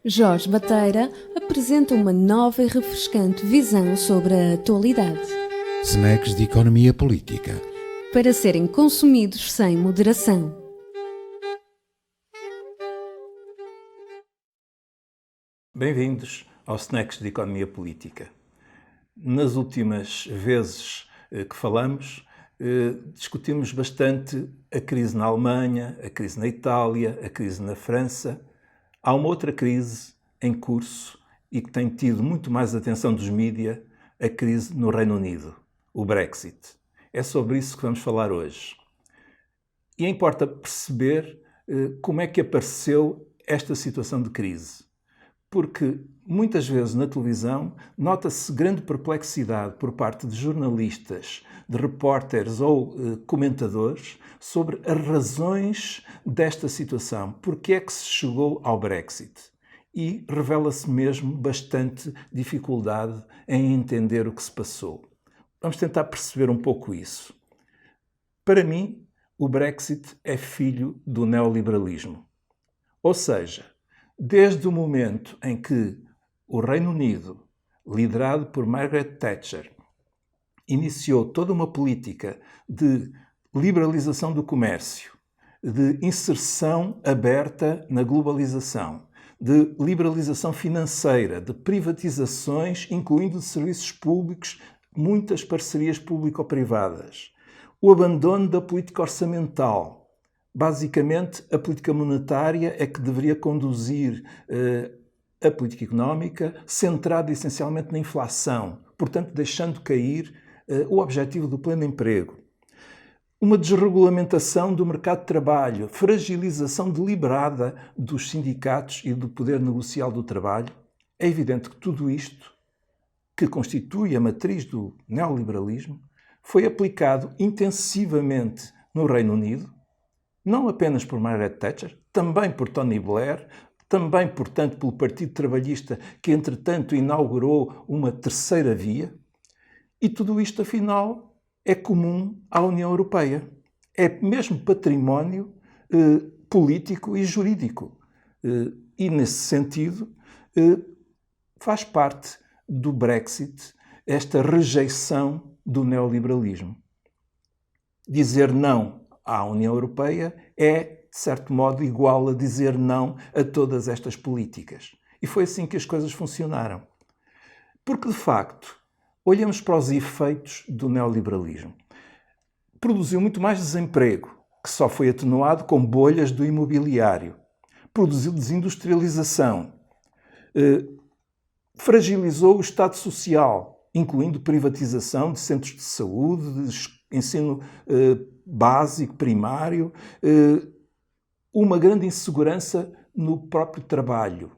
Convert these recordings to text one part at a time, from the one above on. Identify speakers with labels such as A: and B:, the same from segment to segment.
A: Jorge Bateira apresenta uma nova e refrescante visão sobre a atualidade.
B: Snacks de economia política.
A: Para serem consumidos sem moderação.
C: Bem-vindos ao Snacks de Economia Política. Nas últimas vezes que falamos, discutimos bastante a crise na Alemanha, a crise na Itália, a crise na França. Há uma outra crise em curso e que tem tido muito mais atenção dos mídias, a crise no Reino Unido, o Brexit. É sobre isso que vamos falar hoje. E importa perceber como é que apareceu esta situação de crise. Porque muitas vezes na televisão nota-se grande perplexidade por parte de jornalistas, de repórteres ou comentadores sobre as razões desta situação. Porque é que se chegou ao Brexit? E revela-se mesmo bastante dificuldade em entender o que se passou. Vamos tentar perceber um pouco isso. Para mim, o Brexit é filho do neoliberalismo. Ou seja, desde o momento em que o Reino Unido, liderado por Margaret Thatcher, iniciou toda uma política de liberalização do comércio, de inserção aberta na globalização, de liberalização financeira, de privatizações, incluindo de serviços públicos, muitas parcerias público-privadas, o abandono da política orçamental. Basicamente, a política monetária é que deveria conduzir a política económica, centrada essencialmente na inflação, portanto, deixando cair o objetivo do pleno emprego. Uma desregulamentação do mercado de trabalho, fragilização deliberada dos sindicatos e do poder negocial do trabalho. É evidente que tudo isto, que constitui a matriz do neoliberalismo, foi aplicado intensivamente no Reino Unido, não apenas por Margaret Thatcher, também por Tony Blair, também, portanto, pelo Partido Trabalhista, que, entretanto, inaugurou uma terceira via. E tudo isto, afinal, é comum à União Europeia. É mesmo património político e jurídico. E, nesse sentido, faz parte do Brexit esta rejeição do neoliberalismo. Dizer não à União Europeia é, de certo modo, igual a dizer não a todas estas políticas. E foi assim que as coisas funcionaram. Porque, de facto, olhamos para os efeitos do neoliberalismo. Produziu muito mais desemprego, que só foi atenuado com bolhas do imobiliário. Produziu desindustrialização. Fragilizou o Estado Social, incluindo privatização de centros de saúde, de ensino básico, primário, uma grande insegurança no próprio trabalho.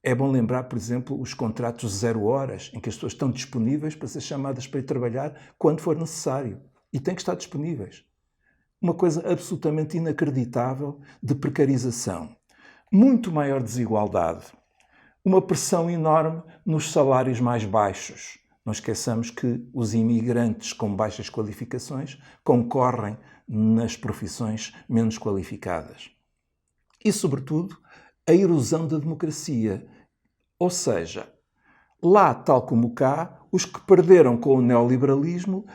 C: É bom lembrar, por exemplo, os contratos 0 horas, em que as pessoas estão disponíveis para ser chamadas para ir trabalhar quando for necessário. E têm que estar disponíveis. Uma coisa absolutamente inacreditável de precarização. Muito maior desigualdade. Uma pressão enorme nos salários mais baixos. Não esqueçamos que os imigrantes com baixas qualificações concorrem nas profissões menos qualificadas. E, sobretudo, a erosão da democracia. Ou seja, lá, tal como cá, os que perderam com o neoliberalismo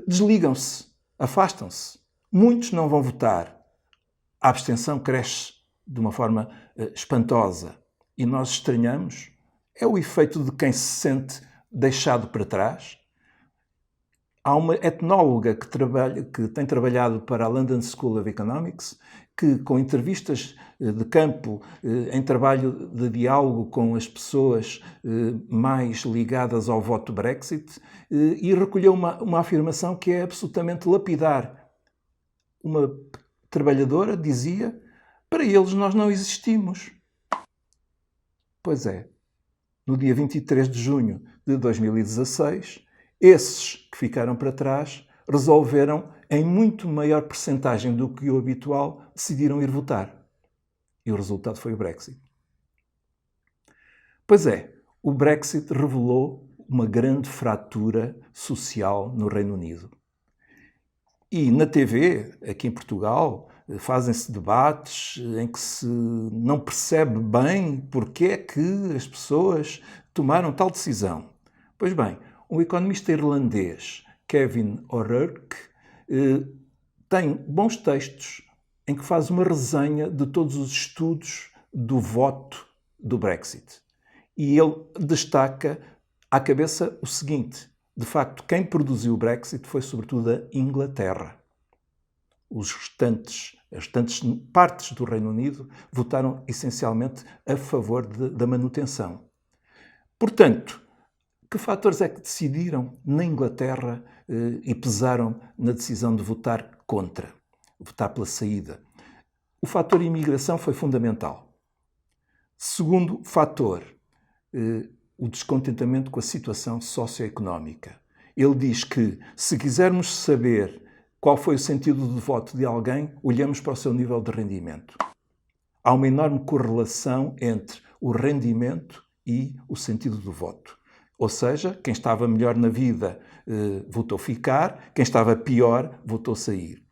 C: desligam-se, afastam-se. Muitos não vão votar. A abstenção cresce de uma forma espantosa. E nós estranhamos. É o efeito de quem se sente deixado para trás. Há uma etnóloga que tem trabalhado para a London School of Economics, que com entrevistas de campo, em trabalho de diálogo com as pessoas mais ligadas ao voto Brexit, e recolheu uma afirmação que é absolutamente lapidar. Uma trabalhadora dizia: para eles nós não existimos. Pois é. No dia 23 de junho de 2016, esses que ficaram para trás resolveram, em muito maior percentagem do que o habitual, decidiram ir votar. E o resultado foi o Brexit. Pois é, o Brexit revelou uma grande fratura social no Reino Unido. E na TV, aqui em Portugal, fazem-se debates em que se não percebe bem porque é que as pessoas tomaram tal decisão. Pois bem, um economista irlandês, Kevin O'Rourke, tem bons textos em que faz uma resenha de todos os estudos do voto do Brexit. E ele destaca à cabeça o seguinte: de facto, quem produziu o Brexit foi sobretudo a Inglaterra. As restantes partes do Reino Unido votaram essencialmente a favor da manutenção. Portanto, que fatores é que decidiram na Inglaterra e pesaram na decisão de votar contra, votar pela saída? O fator imigração foi fundamental. Segundo fator, o descontentamento com a situação socioeconómica. Ele diz que, se quisermos saber qual foi o sentido de voto de alguém, olhamos para o seu nível de rendimento. Há uma enorme correlação entre o rendimento e o sentido do voto. Ou seja, quem estava melhor na vida votou ficar, quem estava pior votou sair.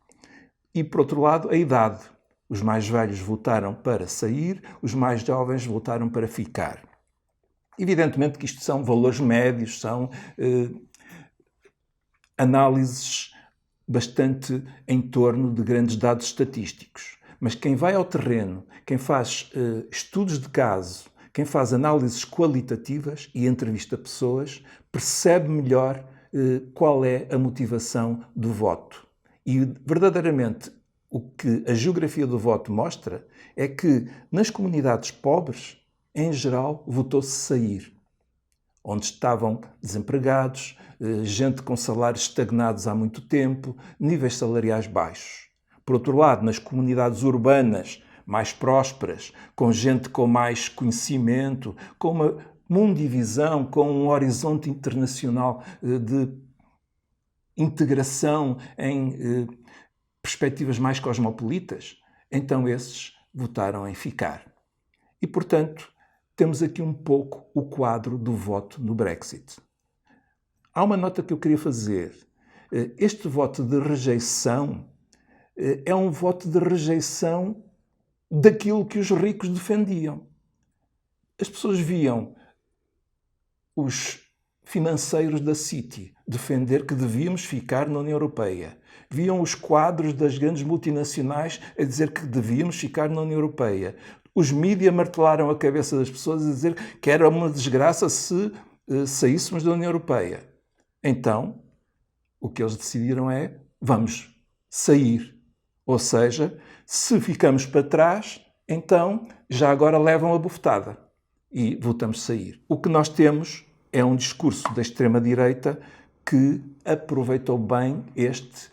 C: E, por outro lado, a idade. Os mais velhos votaram para sair, os mais jovens votaram para ficar. Evidentemente que isto são valores médios, são análises bastante em torno de grandes dados estatísticos. Mas quem vai ao terreno, quem faz estudos de caso, quem faz análises qualitativas e entrevista pessoas, percebe melhor qual é a motivação do voto. E, verdadeiramente, o que a geografia do voto mostra é que, nas comunidades pobres, em geral, votou-se sair. Onde estavam desempregados, gente com salários estagnados há muito tempo, níveis salariais baixos. Por outro lado, nas comunidades urbanas mais prósperas, com gente com mais conhecimento, com uma mundivisão, com um horizonte internacional de integração em perspectivas mais cosmopolitas, então esses votaram em ficar. E, portanto, temos aqui um pouco o quadro do voto no Brexit. Há uma nota que eu queria fazer. Este voto de rejeição é um voto de rejeição daquilo que os ricos defendiam. As pessoas viam os financeiros da City defender que devíamos ficar na União Europeia. Viam os quadros das grandes multinacionais a dizer que devíamos ficar na União Europeia. Os mídias martelaram a cabeça das pessoas a dizer que era uma desgraça se saíssemos da União Europeia. Então, o que eles decidiram é: vamos sair. Ou seja, se ficamos para trás, então já agora levam a bofetada e votamos sair. O que nós temos é um discurso da extrema-direita que aproveitou bem este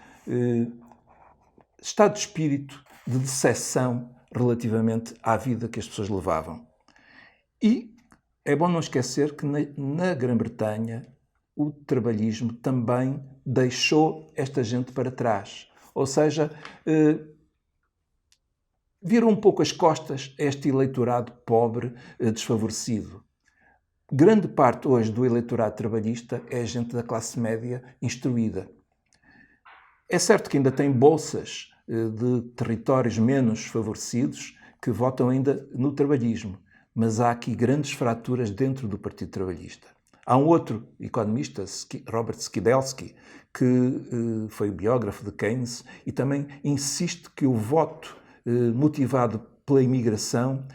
C: estado de espírito de decepção relativamente à vida que as pessoas levavam. E é bom não esquecer que na Grã-Bretanha o trabalhismo também deixou esta gente para trás. Ou seja, viram um pouco as costas a este eleitorado pobre, desfavorecido. Grande parte hoje do eleitorado trabalhista é gente da classe média instruída. É certo que ainda tem bolsas de territórios menos favorecidos que votam ainda no trabalhismo, mas há aqui grandes fraturas dentro do Partido Trabalhista. Há um outro economista, Robert Skidelsky, que foi biógrafo de Keynes e também insiste que o voto motivado pela imigração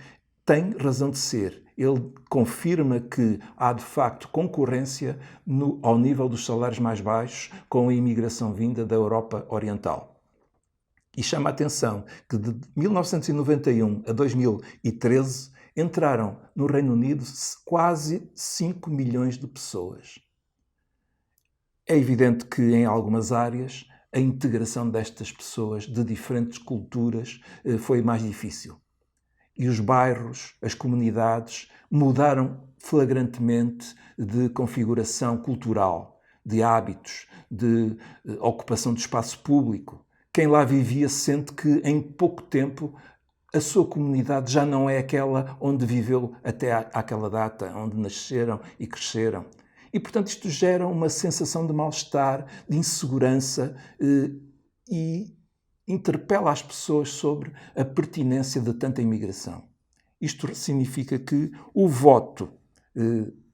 C: tem razão de ser. Ele confirma que há, de facto, concorrência ao nível dos salários mais baixos com a imigração vinda da Europa Oriental. E chama a atenção que de 1991 a 2013 entraram no Reino Unido quase 5 milhões de pessoas. É evidente que, em algumas áreas, a integração destas pessoas de diferentes culturas foi mais difícil. E os bairros, as comunidades, mudaram flagrantemente de configuração cultural, de hábitos, de ocupação de espaço público. Quem lá vivia sente que, em pouco tempo, a sua comunidade já não é aquela onde viveu até àquela data, onde nasceram e cresceram. E, portanto, isto gera uma sensação de mal-estar, de insegurança e interpela as pessoas sobre a pertinência de tanta imigração. Isto significa que o voto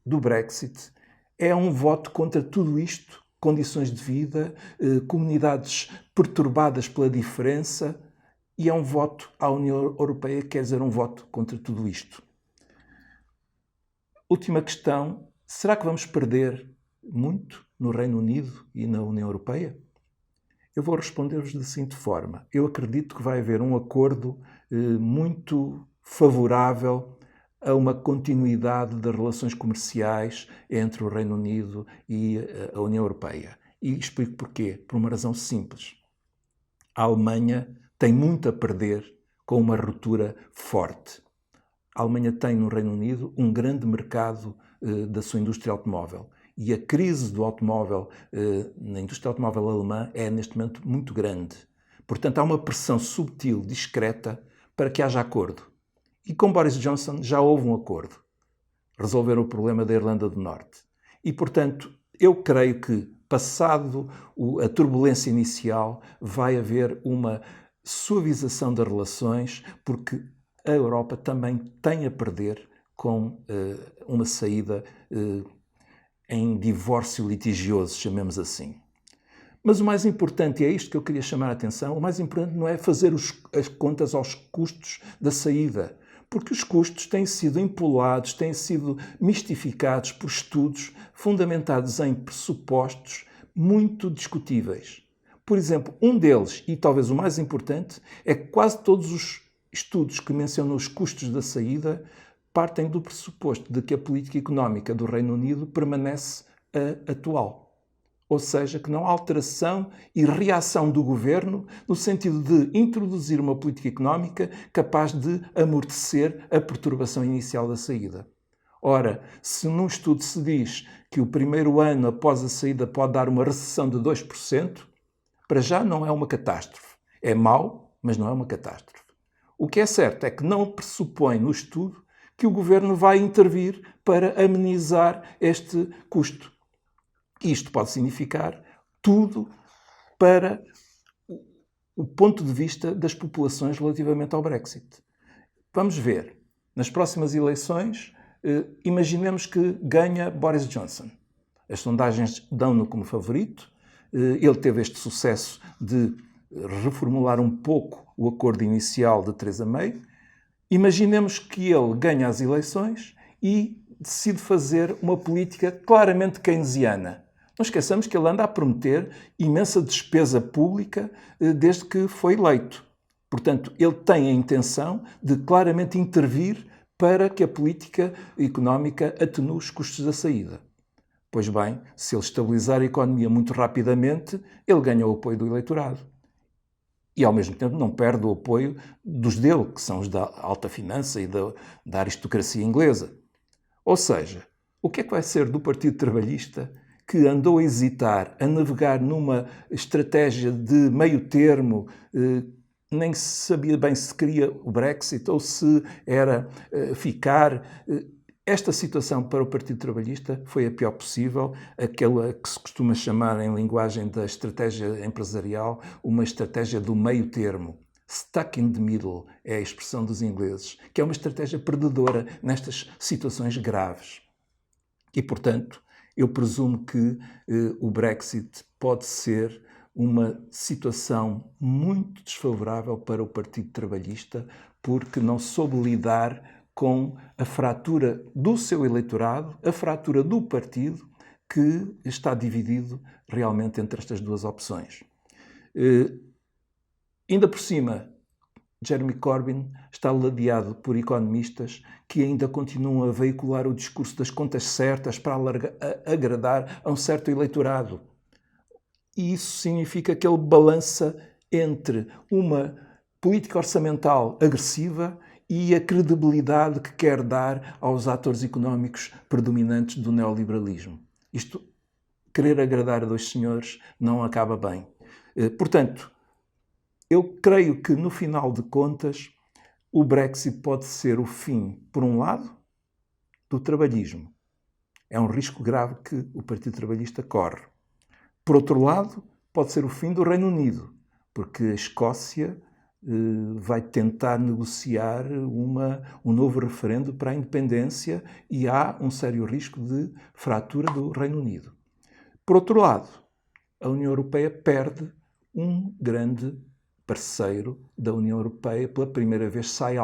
C: do Brexit é um voto contra tudo isto, condições de vida, comunidades perturbadas pela diferença, e é um voto à União Europeia, quer dizer, um voto contra tudo isto. Última questão, será que vamos perder muito no Reino Unido e na União Europeia? Eu vou responder-vos da seguinte forma. Eu acredito que vai haver um acordo muito favorável a uma continuidade das relações comerciais entre o Reino Unido e a União Europeia. E explico porquê. Por uma razão simples. A Alemanha tem muito a perder com uma ruptura forte. A Alemanha tem no Reino Unido um grande mercado da sua indústria automóvel. E a crise do automóvel, na indústria automóvel alemã, é neste momento muito grande. Portanto, há uma pressão subtil, discreta, para que haja acordo. E com Boris Johnson já houve um acordo. Resolveram o problema da Irlanda do Norte. E, portanto, eu creio que, passado a turbulência inicial, vai haver uma suavização das relações, porque a Europa também tem a perder com uma saída em divórcio litigioso, chamemos assim. Mas o mais importante, e é isto que eu queria chamar a atenção, o mais importante não é fazer as contas aos custos da saída, porque os custos têm sido empolados, têm sido mistificados por estudos fundamentados em pressupostos muito discutíveis. Por exemplo, um deles, e talvez o mais importante, é que quase todos os estudos que mencionam os custos da saída partem do pressuposto de que a política económica do Reino Unido permanece atual. Ou seja, que não há alteração e reação do governo no sentido de introduzir uma política económica capaz de amortecer a perturbação inicial da saída. Ora, se num estudo se diz que o primeiro ano após a saída pode dar uma recessão de 2%, para já não é uma catástrofe. É mau, mas não é uma catástrofe. O que é certo é que não pressupõe no estudo que o governo vai intervir para amenizar este custo. Isto pode significar tudo para o ponto de vista das populações relativamente ao Brexit. Vamos ver. Nas próximas eleições, imaginemos que ganha Boris Johnson. As sondagens dão-no como favorito. Ele teve este sucesso de reformular um pouco o acordo inicial de Theresa May. Imaginemos que ele ganha as eleições e decide fazer uma política claramente keynesiana. Não esqueçamos que ele anda a prometer imensa despesa pública desde que foi eleito. Portanto, ele tem a intenção de claramente intervir para que a política económica atenue os custos da saída. Pois bem, se ele estabilizar a economia muito rapidamente, ele ganha o apoio do eleitorado. E, ao mesmo tempo, não perde o apoio dos dele, que são os da alta finança e da aristocracia inglesa. Ou seja, o que é que vai ser do Partido Trabalhista, que andou a hesitar, a navegar numa estratégia de meio termo, nem se sabia bem se queria o Brexit ou se era ficar. Esta situação para o Partido Trabalhista foi a pior possível, aquela que se costuma chamar em linguagem da estratégia empresarial uma estratégia do meio termo. Stuck in the middle é a expressão dos ingleses, que é uma estratégia perdedora nestas situações graves. E, portanto, eu presumo que o Brexit pode ser uma situação muito desfavorável para o Partido Trabalhista, porque não soube lidar com a fratura do seu eleitorado, a fratura do partido, que está dividido realmente entre estas duas opções. Ainda por cima, Jeremy Corbyn está ladeado por economistas que ainda continuam a veicular o discurso das contas certas para agradar a um certo eleitorado. E isso significa que ele balança entre uma política orçamental agressiva e a credibilidade que quer dar aos atores económicos predominantes do neoliberalismo. Isto, querer agradar a dois senhores, não acaba bem. Portanto, eu creio que, no final de contas, o Brexit pode ser o fim, por um lado, do trabalhismo. É um risco grave que o Partido Trabalhista corre. Por outro lado, pode ser o fim do Reino Unido, porque a Escócia vai tentar negociar um novo referendo para a independência e há um sério risco de fratura do Reino Unido. Por outro lado, a União Europeia perde um grande parceiro da União Europeia. Pela primeira vez sai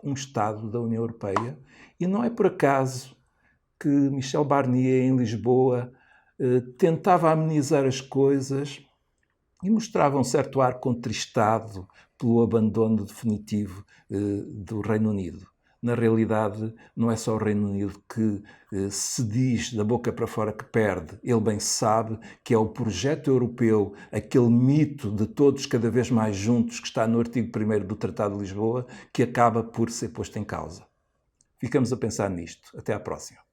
C: um Estado da União Europeia e não é por acaso que Michel Barnier, em Lisboa, tentava amenizar as coisas e mostrava um certo ar contristado pelo abandono definitivo do Reino Unido. Na realidade, não é só o Reino Unido que se diz da boca para fora que perde. Ele bem sabe que é o projeto europeu, aquele mito de todos cada vez mais juntos que está no artigo 1º do Tratado de Lisboa, que acaba por ser posto em causa. Ficamos a pensar nisto. Até à próxima.